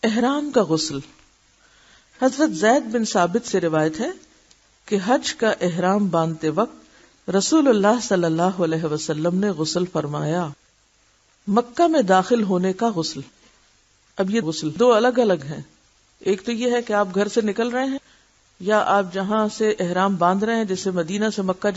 احرام کا غسل. حضرت زید بن ثابت سے روایت ہے کہ حج کا احرام باندھتے وقت رسول اللہ صلی اللہ علیہ وسلم نے غسل فرمایا. مکہ میں داخل ہونے کا غسل. اب یہ غسل دو الگ الگ ہیں. ایک تو یہ ہے کہ آپ گھر سے نکل رہے ہیں یا آپ جہاں سے احرام باندھ رہے ہیں، جیسے مدینہ سے مکہ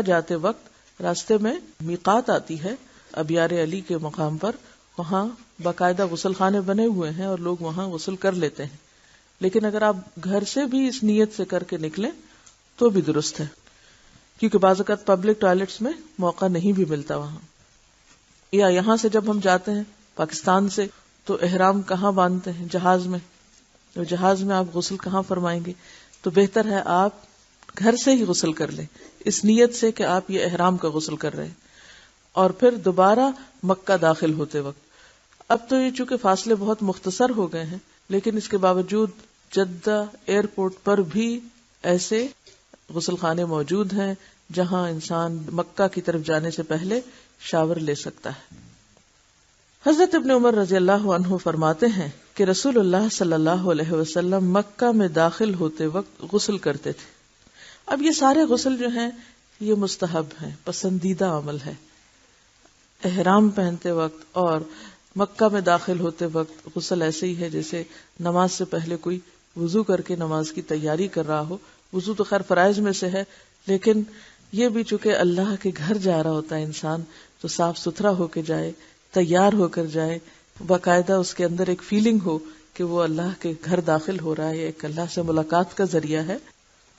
جاتے وقت راستے میں میقات آتی ہے ابیار علی کے مقام پر، وہاں باقاعدہ غسل خانے بنے ہوئے ہیں اور لوگ وہاں غسل کر لیتے ہیں. لیکن اگر آپ گھر سے بھی اس نیت سے کر کے نکلیں تو بھی درست ہے، کیونکہ بعض اوقات پبلک ٹوائلٹس میں موقع نہیں بھی ملتا وہاں. یا یہاں سے جب ہم جاتے ہیں پاکستان سے تو احرام کہاں باندھتے ہیں؟ جہاز میں. تو جہاز میں آپ غسل کہاں فرمائیں گے؟ تو بہتر ہے آپ گھر سے ہی غسل کر لیں اس نیت سے کہ آپ یہ احرام کا غسل کر رہے ہیں. اور پھر دوبارہ مکہ داخل ہوتے وقت، اب تو یہ چونکہ فاصلے بہت مختصر ہو گئے ہیں، لیکن اس کے باوجود جدہ ایئرپورٹ پر بھی ایسے غسل خانے موجود ہیں جہاں انسان مکہ کی طرف جانے سے پہلے شاور لے سکتا ہے. حضرت ابن عمر رضی اللہ عنہ فرماتے ہیں کہ رسول اللہ صلی اللہ علیہ وسلم مکہ میں داخل ہوتے وقت غسل کرتے تھے. اب یہ سارے غسل جو ہیں یہ مستحب ہیں، پسندیدہ عمل ہے. احرام پہنتے وقت اور مکہ میں داخل ہوتے وقت غسل ایسے ہی ہے جیسے نماز سے پہلے کوئی وضو کر کے نماز کی تیاری کر رہا ہو. وضو تو خیر فرائض میں سے ہے، لیکن یہ بھی چونکہ اللہ کے گھر جا رہا ہوتا ہے انسان، تو صاف ستھرا ہو کے جائے، تیار ہو کر جائے، باقاعدہ اس کے اندر ایک فیلنگ ہو کہ وہ اللہ کے گھر داخل ہو رہا ہے، ایک اللہ سے ملاقات کا ذریعہ ہے.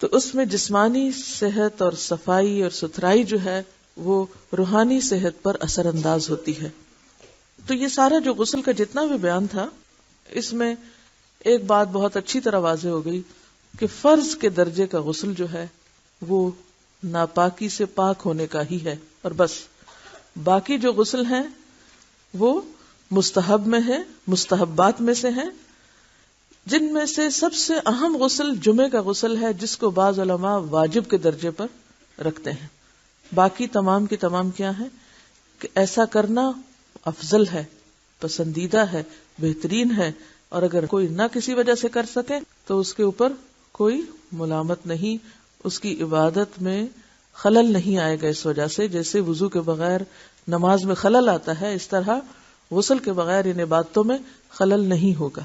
تو اس میں جسمانی صحت اور صفائی اور ستھرائی جو ہے وہ روحانی صحت پر اثر انداز ہوتی ہے. تو یہ سارا جو غسل کا جتنا بھی بیان تھا، اس میں ایک بات بہت اچھی طرح واضح ہو گئی کہ فرض کے درجے کا غسل جو ہے وہ ناپاکی سے پاک ہونے کا ہی ہے، اور بس. باقی جو غسل ہیں وہ مستحب میں ہے، مستحبات میں سے ہیں، جن میں سے سب سے اہم غسل جمعے کا غسل ہے، جس کو بعض علماء واجب کے درجے پر رکھتے ہیں. باقی تمام کی تمام کیا ہیں کہ ایسا کرنا افضل ہے، پسندیدہ ہے، بہترین ہے، اور اگر کوئی نہ کسی وجہ سے کر سکے تو اس کے اوپر کوئی ملامت نہیں، اس کی عبادت میں خلل نہیں آئے گا اس وجہ سے. جیسے وضو کے بغیر نماز میں خلل آتا ہے، اس طرح غسل کے بغیر ان عبادتوں میں خلل نہیں ہوگا.